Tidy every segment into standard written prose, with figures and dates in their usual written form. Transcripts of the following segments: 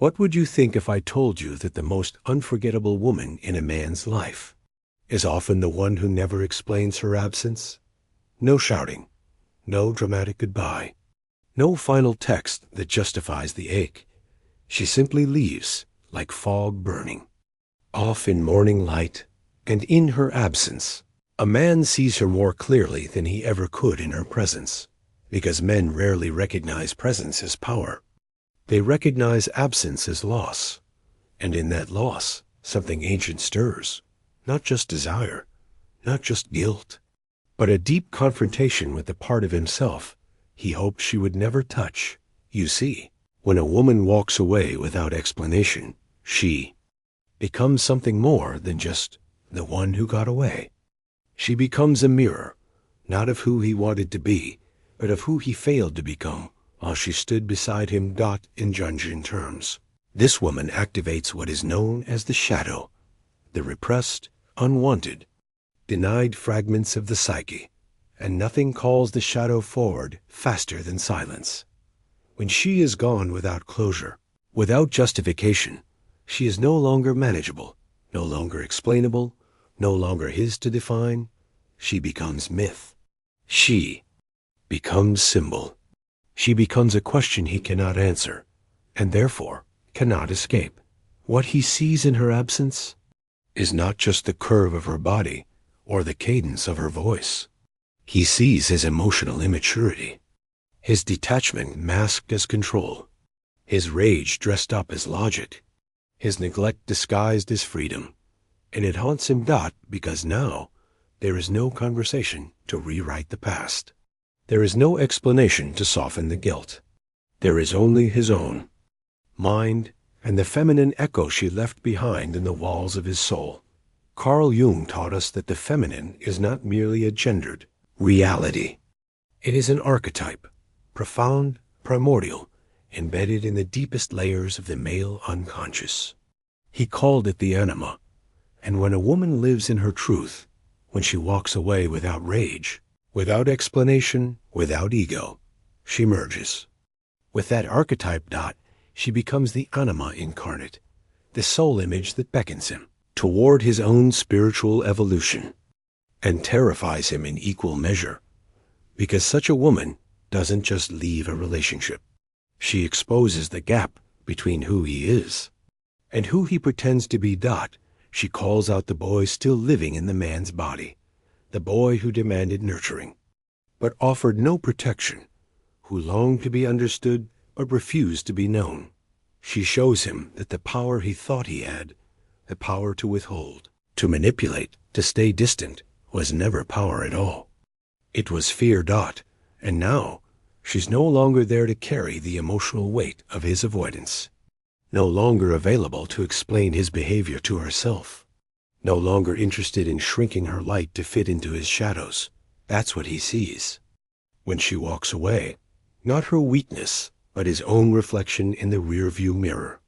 What would you think if I told you that the most unforgettable woman in a man's life is often the one who never explains her absence? No shouting, no dramatic goodbye, no final text that justifies the ache. She simply leaves like fog burning, off in morning light, and in her absence, a man sees her more clearly than he ever could in her presence, because men rarely recognize presence as power. They recognize absence as loss, and in that loss, something ancient stirs, not just desire, not just guilt, but a deep confrontation with the part of himself he hoped she would never touch. You see, when a woman walks away without explanation, she becomes something more than just the one who got away. She becomes a mirror, not of who he wanted to be, but of who he failed to become while she stood beside him. In Jungian terms, this woman activates what is known as the shadow, the repressed, unwanted, denied fragments of the psyche, and nothing calls the shadow forward faster than silence. When she is gone without closure, without justification, she is no longer manageable, no longer explainable, no longer his to define. She becomes myth. She becomes symbol. She becomes a question he cannot answer, and therefore cannot escape. What he sees in her absence is not just the curve of her body or the cadence of her voice. He sees his emotional immaturity, his detachment masked as control, his rage dressed up as logic, his neglect disguised as freedom, and it haunts him. Because now there is no conversation to rewrite the past. There is no explanation to soften the guilt. There is only his own mind and the feminine echo she left behind in the walls of his soul. Carl Jung taught us that the feminine is not merely a gendered reality. It is an archetype, profound, primordial, embedded in the deepest layers of the male unconscious. He called it the anima, and when a woman lives in her truth, when she walks away without rage, without explanation, without ego, she merges with that archetype. She becomes the anima incarnate, the soul image that beckons him toward his own spiritual evolution and terrifies him in equal measure, because such a woman doesn't just leave a relationship. She exposes the gap between who he is and who he pretends to be. She calls out the boy still living in the man's body, the boy who demanded nurturing, but offered no protection, who longed to be understood but refused to be known. She shows him that the power he thought he had, the power to withhold, to manipulate, to stay distant, was never power at all. It was fear. And now she's no longer there to carry the emotional weight of his avoidance, no longer available to explain his behavior to herself, no longer interested in shrinking her light to fit into his shadows. That's what he sees when she walks away, not her weakness, but his own reflection in the rearview mirror.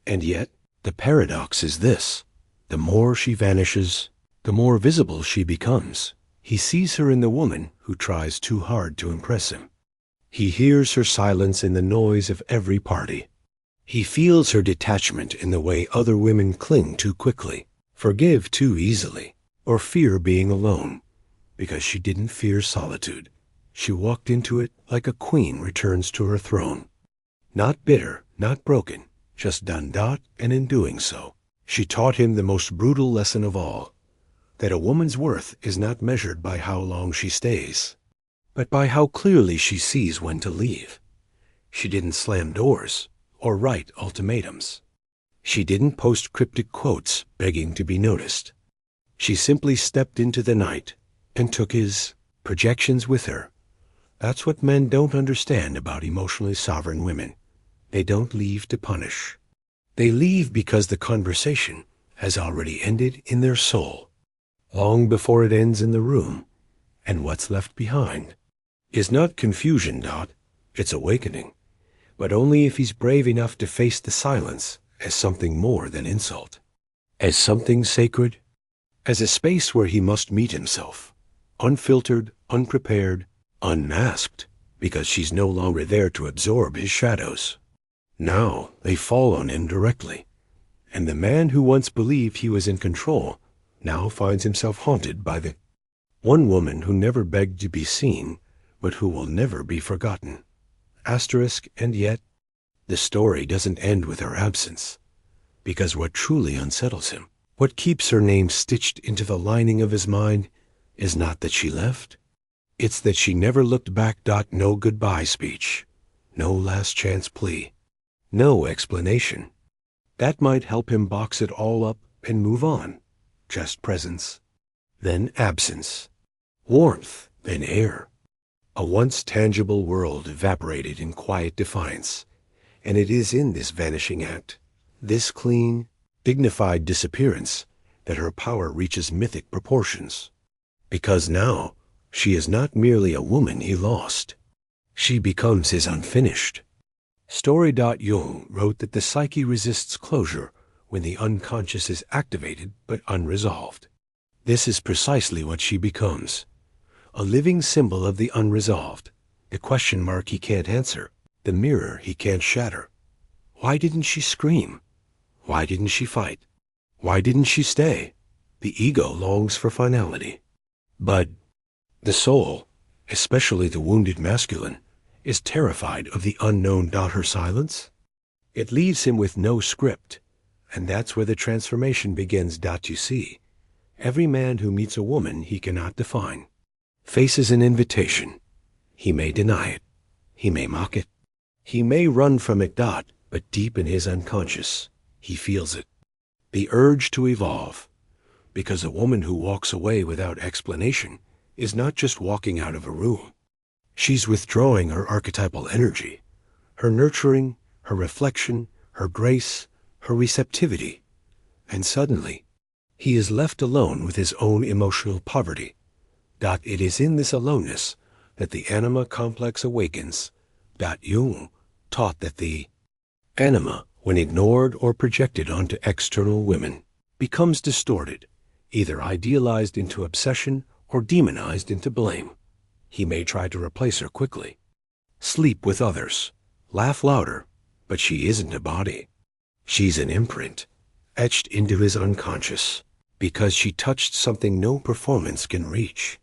And yet, the paradox is this: the more she vanishes, the more visible she becomes. He sees her in the woman who tries too hard to impress him. He hears her silence in the noise of every party. He feels her detachment in the way other women cling too quickly, forgive too easily, or fear being alone, because she didn't fear solitude. She walked into it like a queen returns to her throne. Not bitter, not broken, just done. And in doing so, she taught him the most brutal lesson of all, that a woman's worth is not measured by how long she stays, but by how clearly she sees when to leave. She didn't slam doors or write ultimatums. She didn't post cryptic quotes begging to be noticed. She simply stepped into the night and took his projections with her. That's what men don't understand about emotionally sovereign women. They don't leave to punish. They leave because the conversation has already ended in their soul, long before it ends in the room. And what's left behind is not confusion. It's awakening, but only if he's brave enough to face the silence as something more than insult, as something sacred, as a space where he must meet himself, unfiltered, unprepared, unmasked, because she's no longer there to absorb his shadows. Now they fall on him directly, and the man who once believed he was in control now finds himself haunted by the one woman who never begged to be seen, but who will never be forgotten. Asterisk, and yet, the story doesn't end with her absence, because what truly unsettles him, what keeps her name stitched into the lining of his mind, is not that she left. It's that she never looked back. No goodbye speech, no last chance plea, no explanation. That might help him box it all up and move on. Just presence, then absence, warmth, then air. A once tangible world evaporated in quiet defiance, and it is in this vanishing act, this clean, dignified disappearance, that her power reaches mythic proportions. Because now, she is not merely a woman he lost. She becomes his unfinished. Jung wrote that the psyche resists closure when the unconscious is activated but unresolved. This is precisely what she becomes. A living symbol of the unresolved, the question mark he can't answer, the mirror he can't shatter. Why didn't she scream? Why didn't she fight? Why didn't she stay? The ego longs for finality. But the soul, especially the wounded masculine, is terrified of the unknown. Her silence? It leaves him with no script, and that's where the transformation begins. You see, every man who meets a woman he cannot define faces an invitation. He may deny it. He may mock it. He may run from it. But deep in his unconscious, he feels it. The urge to evolve. Because a woman who walks away without explanation is not just walking out of a room. She's withdrawing her archetypal energy, her nurturing, her reflection, her grace, her receptivity. And suddenly, he is left alone with his own emotional poverty. It is in this aloneness that the anima complex awakens. Jung taught that the anima, when ignored or projected onto external women, becomes distorted, either idealized into obsession or demonized into blame. He may try to replace her quickly, sleep with others, laugh louder, but she isn't a body. She's an imprint, etched into his unconscious, because she touched something no performance can reach.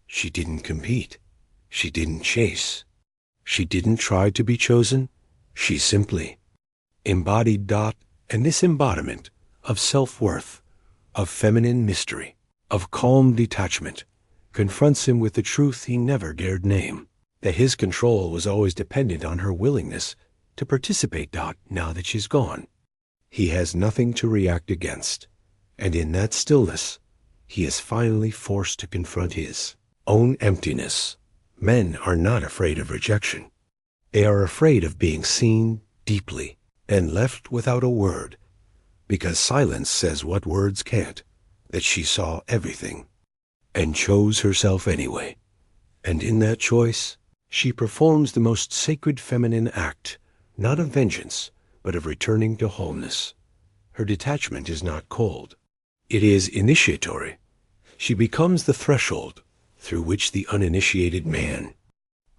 She didn't compete. She didn't chase. She didn't try to be chosen. She simply embodied. And this embodiment of self-worth, of feminine mystery, of calm detachment, confronts him with the truth he never dared name, that his control was always dependent on her willingness to participate. Now that she's gone, he has nothing to react against, and in that stillness, he is finally forced to confront his own emptiness. Men are not afraid of rejection. They are afraid of being seen deeply and left without a word, because silence says what words can't, that she saw everything and chose herself anyway. And in that choice, she performs the most sacred feminine act, not of vengeance, but of returning to wholeness. Her detachment is not cold. It is initiatory. She becomes the threshold through which the uninitiated man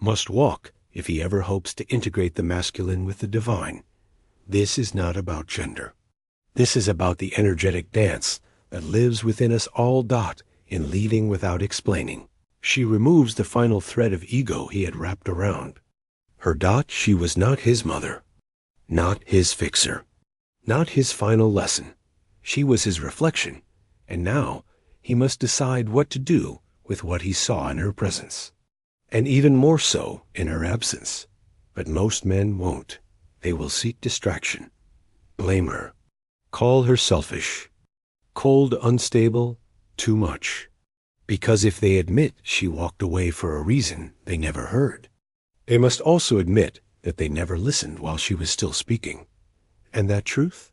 must walk if he ever hopes to integrate the masculine with the divine. This is not about gender. This is about the energetic dance that lives within us all. In leading without explaining, she removes the final thread of ego he had wrapped around her. She was not his mother, not his fixer, not his final lesson. She was his reflection, and now he must decide what to do with what he saw in her presence, and even more so in her absence. But most men won't. They will seek distraction, blame her, call her selfish, cold, unstable, too much. Because if they admit she walked away for a reason they never heard, they must also admit that they never listened while she was still speaking. And that truth?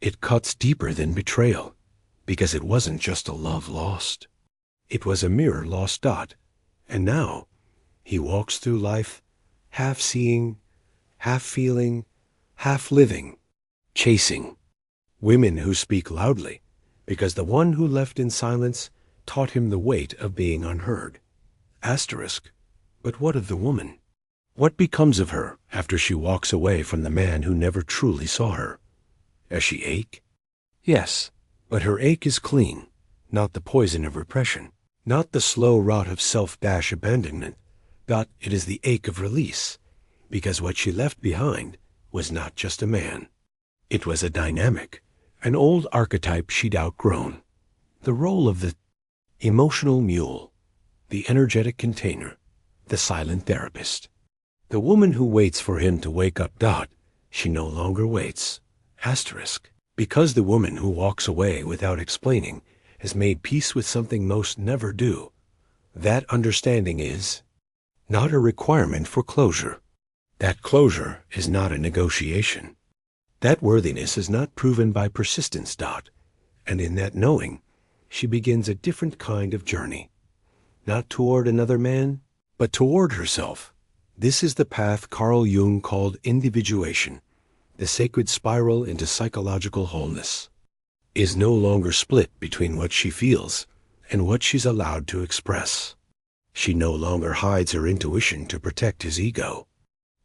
It cuts deeper than betrayal, because it wasn't just a love lost. It was a mirror lost. And now he walks through life half seeing, half feeling, half living, chasing women who speak loudly, because the one who left in silence taught him the weight of being unheard. Asterisk, but what of the woman? What becomes of her after she walks away from the man who never truly saw her? Does she ache? Yes, but her ache is clean, not the poison of repression, not the slow rot of self-abandonment, but it is the ache of release, because what she left behind was not just a man. It was a dynamic, an old archetype she'd outgrown. The role of the emotional mule, the energetic container, the silent therapist. The woman who waits for him to wake up. She no longer waits. Asterisk. Because the woman who walks away without explaining has made peace with something most never do. That understanding is not a requirement for closure. That closure is not a negotiation. That worthiness is not proven by persistence. And in that knowing, she begins a different kind of journey. Not toward another man, but toward herself. This is the path Carl Jung called individuation, the sacred spiral into psychological wholeness. Is no longer split between what she feels and what she's allowed to express. She no longer hides her intuition to protect his ego.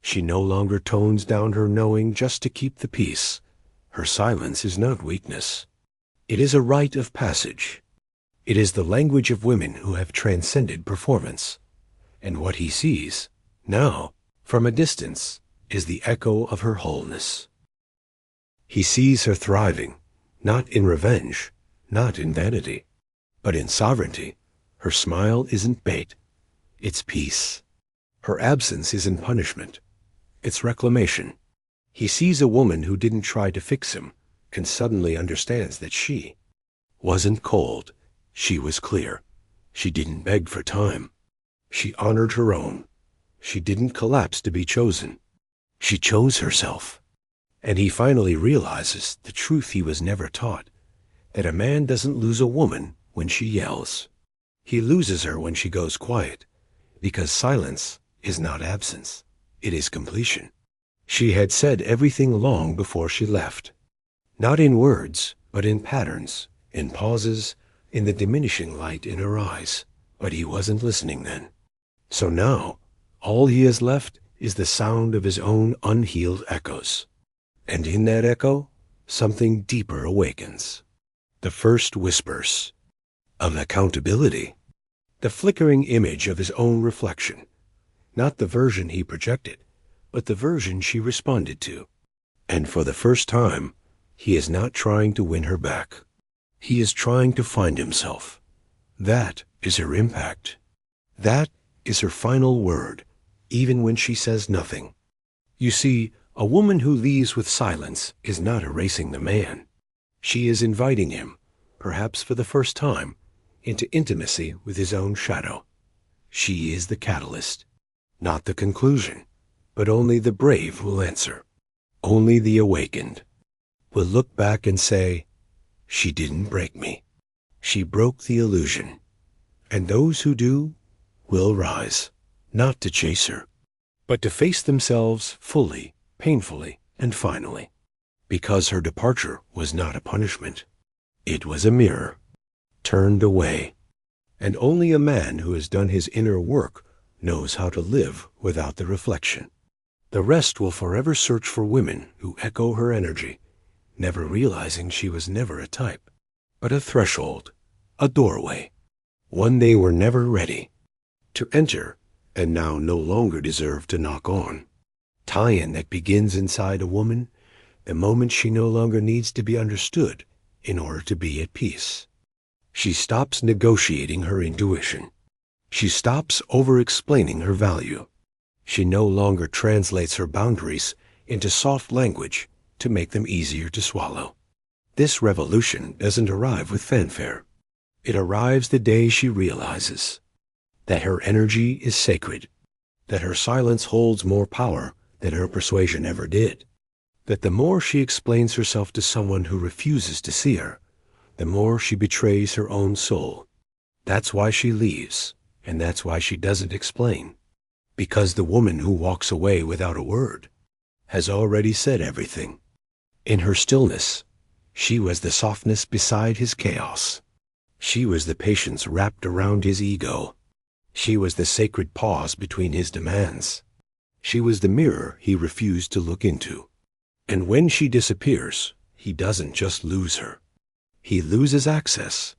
She no longer tones down her knowing just to keep the peace. Her silence is not weakness. It is a rite of passage. It is the language of women who have transcended performance. And what he sees, now, from a distance, is the echo of her wholeness. He sees her thriving, not in revenge, not in vanity, but in sovereignty. Her smile isn't bait, it's peace. Her absence isn't punishment, it's reclamation. He sees a woman who didn't try to fix him, and suddenly understands that she wasn't cold. She was clear. She didn't beg for time. She honored her own. She didn't collapse to be chosen. She chose herself. And he finally realizes the truth he was never taught, that a man doesn't lose a woman when she yells. He loses her when she goes quiet, because silence is not absence. It is completion. She had said everything long before she left. Not in words, but in patterns, in pauses, in the diminishing light in her eyes. But he wasn't listening then. So now, all he has left is the sound of his own unhealed echoes. And in that echo, something deeper awakens. The first whispers of accountability. The flickering image of his own reflection. Not the version he projected, but the version she responded to. And for the first time, he is not trying to win her back. He is trying to find himself. That is her impact. That is her final word, even when she says nothing. You see, a woman who leaves with silence is not erasing the man. She is inviting him, perhaps for the first time, into intimacy with his own shadow. She is the catalyst, not the conclusion, but only the brave will answer. Only the awakened will look back and say, "She didn't break me. She broke the illusion." And those who do will rise, not to chase her, but to face themselves fully, painfully, and finally. Because her departure was not a punishment. It was a mirror, turned away. And only a man who has done his inner work knows how to live without the reflection. The rest will forever search for women who echo her energy, never realizing she was never a type, but a threshold, a doorway, one they were never ready to enter, and now no longer deserve to knock on. Tie-in that begins inside a woman the moment she no longer needs to be understood in order to be at peace. She stops negotiating her intuition. She stops over-explaining her value. She no longer translates her boundaries into soft language to make them easier to swallow. This revolution doesn't arrive with fanfare. It arrives the day she realizes that her energy is sacred, that her silence holds more power than her persuasion ever did, that the more she explains herself to someone who refuses to see her, the more she betrays her own soul. That's why she leaves, and that's why she doesn't explain. Because the woman who walks away without a word has already said everything. In her stillness, she was the softness beside his chaos. She was the patience wrapped around his ego. She was the sacred pause between his demands. She was the mirror he refused to look into. And when she disappears, he doesn't just lose her. He loses access.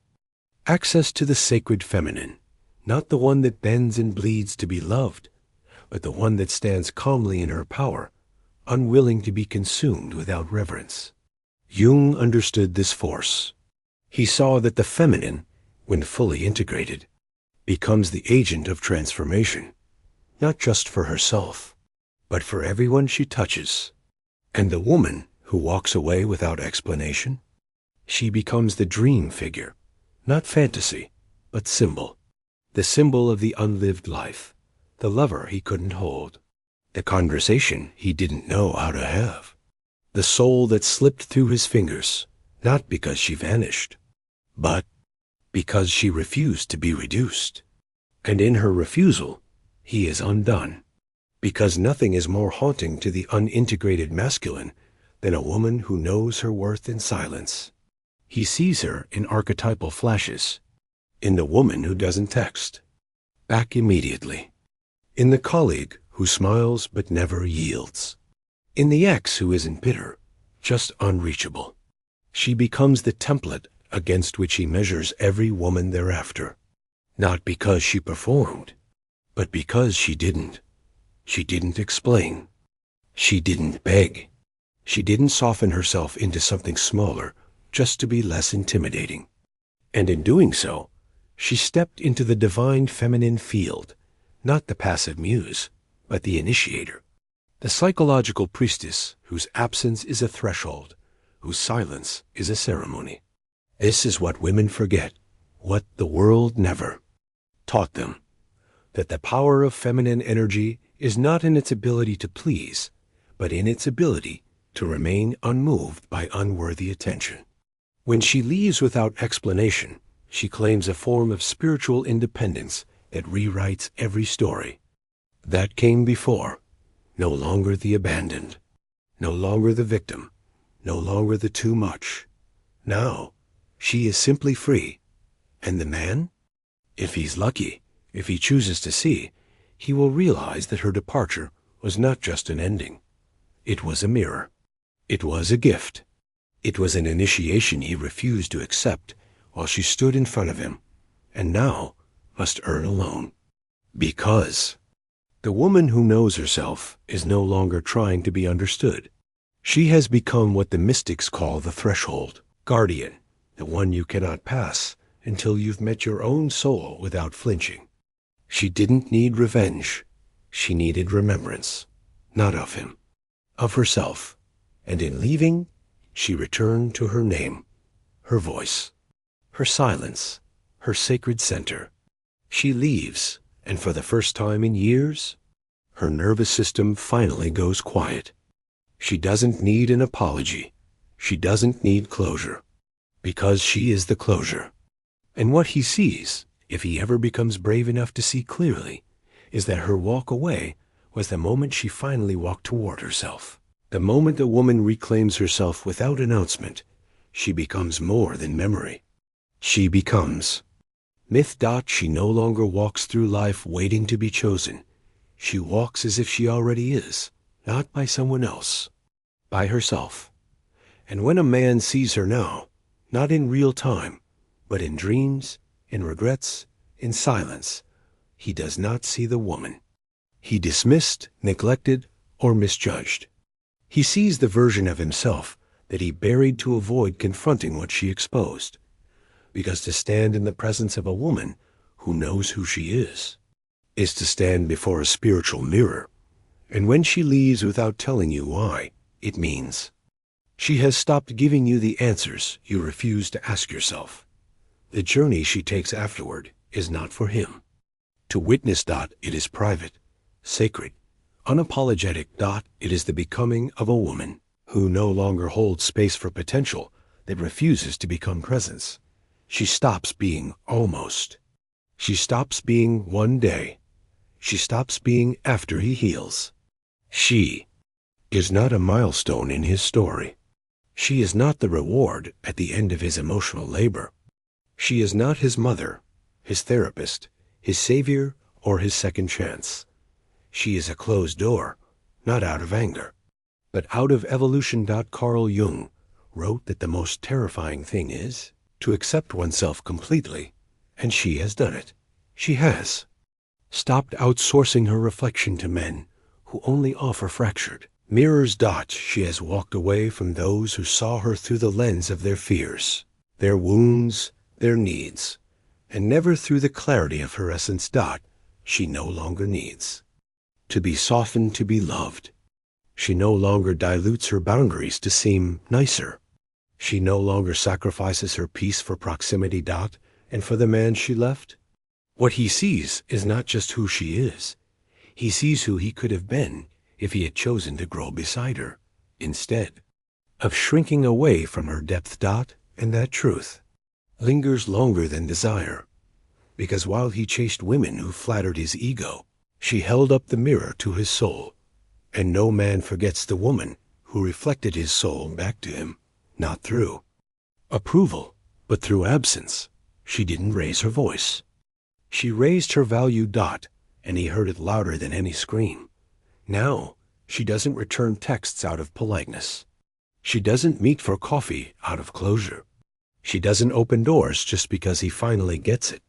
Access to the sacred feminine, not the one that bends and bleeds to be loved, but the one that stands calmly in her power, unwilling to be consumed without reverence. Jung understood this force. He saw that the feminine, when fully integrated, becomes the agent of transformation, not just for herself, but for everyone she touches. And the woman who walks away without explanation, she becomes the dream figure, not fantasy, but symbol. The symbol of the unlived life, the lover he couldn't hold, the conversation he didn't know how to have, the soul that slipped through his fingers, not because she vanished, but because she refused to be reduced. And in her refusal, he is undone, because nothing is more haunting to the unintegrated masculine than a woman who knows her worth in silence. He sees her in archetypal flashes, in the woman who doesn't text back immediately, in the colleague who smiles but never yields, in the ex who isn't bitter, just unreachable. She becomes the template against which he measures every woman thereafter, not because she performed, but because she didn't. She didn't explain. She didn't beg. She didn't soften herself into something smaller just to be less intimidating. And in doing so, she stepped into the divine feminine field, not the passive muse, but the initiator, the psychological priestess whose absence is a threshold, whose silence is a ceremony. This is what women forget, what the world never taught them, that the power of feminine energy is not in its ability to please, but in its ability to remain unmoved by unworthy attention. When she leaves without explanation, she claims a form of spiritual independence that rewrites every story. That came before, no longer the abandoned, no longer the victim, no longer the too much. Now, she is simply free. And the man? If he's lucky, if he chooses to see, he will realize that her departure was not just an ending. It was a mirror. It was a gift. It was an initiation he refused to accept while she stood in front of him, and now must earn alone. Because the woman who knows herself is no longer trying to be understood. She has become what the mystics call the threshold, guardian, the one you cannot pass until you've met your own soul without flinching. She didn't need revenge. She needed remembrance, not of him, of herself. And in leaving, she returned to her name, her voice, her silence, her sacred center. She leaves, and for the first time in years, her nervous system finally goes quiet. She doesn't need an apology. She doesn't need closure, because she is the closure. And what he sees, if he ever becomes brave enough to see clearly, is that her walk away was the moment she finally walked toward herself. The moment a woman reclaims herself without announcement, she becomes more than memory. She becomes myth. She no longer walks through life waiting to be chosen. She walks as if she already is, not by someone else, by herself. And when a man sees her now, not in real time, but in dreams, in regrets, in silence, he does not see the woman he dismissed, neglected, or misjudged. He sees the version of himself that he buried to avoid confronting what she exposed, because to stand in the presence of a woman who knows who she is to stand before a spiritual mirror. And when she leaves without telling you why, it means she has stopped giving you the answers you refuse to ask yourself. The journey she takes afterward is not for him. To witness. It is private, sacred, unapologetic. It is the becoming of a woman who no longer holds space for potential that refuses to become presence. She stops being almost. She stops being one day. She stops being after he heals. She is not a milestone in his story. She is not the reward at the end of his emotional labor. She is not his mother, his therapist, his savior, or his second chance. She is a closed door, not out of anger, but out of evolution. Carl Jung wrote that the most terrifying thing is to accept oneself completely, and she has done it. She has stopped outsourcing her reflection to men who only offer fractured mirrors. She has walked away from those who saw her through the lens of their fears, their wounds, their needs, and never through the clarity of her essence. She no longer needs to be softened to be loved. She no longer dilutes her boundaries to seem nicer. She no longer sacrifices her peace for proximity. And for the man she left, what he sees is not just who she is. He sees who he could have been if he had chosen to grow beside her, instead of shrinking away from her depth. And that truth lingers longer than desire, because while he chased women who flattered his ego, she held up the mirror to his soul. And no man forgets the woman who reflected his soul back to him, not through approval, but through absence. She didn't raise her voice. She raised her value. And he heard it louder than any scream. Now, she doesn't return texts out of politeness. She doesn't meet for coffee out of closure. She doesn't open doors just because he finally gets it.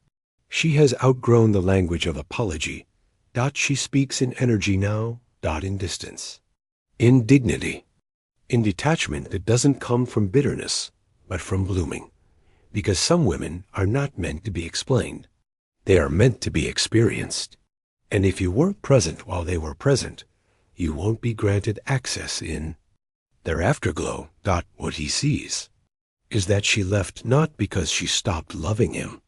She has outgrown the language of apology. She speaks in energy now. In distance, in dignity, in detachment that doesn't come from bitterness, but from blooming. Because some women are not meant to be explained. They are meant to be experienced. And if you weren't present while they were present, you won't be granted access in their afterglow. What he sees is that she left not because she stopped loving him,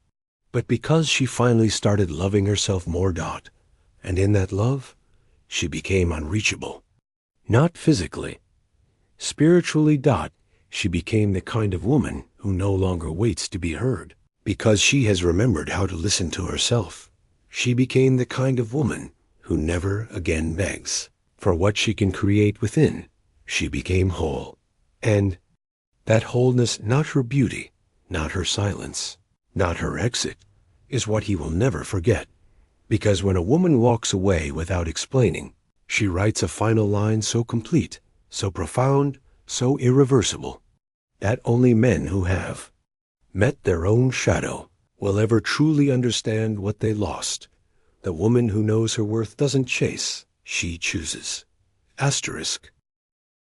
but because she finally started loving herself more. And in that love, she became unreachable. Not physically. Spiritually. She became the kind of woman who no longer waits to be heard, because she has remembered how to listen to herself. She became the kind of woman who never again begs for what she can create within. She became whole. And that wholeness, not her beauty, not her silence, not her exit, is what he will never forget. Because when a woman walks away without explaining, she writes a final line so complete, so profound, so irreversible, that only men who have met their own shadow will ever truly understand what they lost. The woman who knows her worth doesn't chase, she chooses. Asterisk.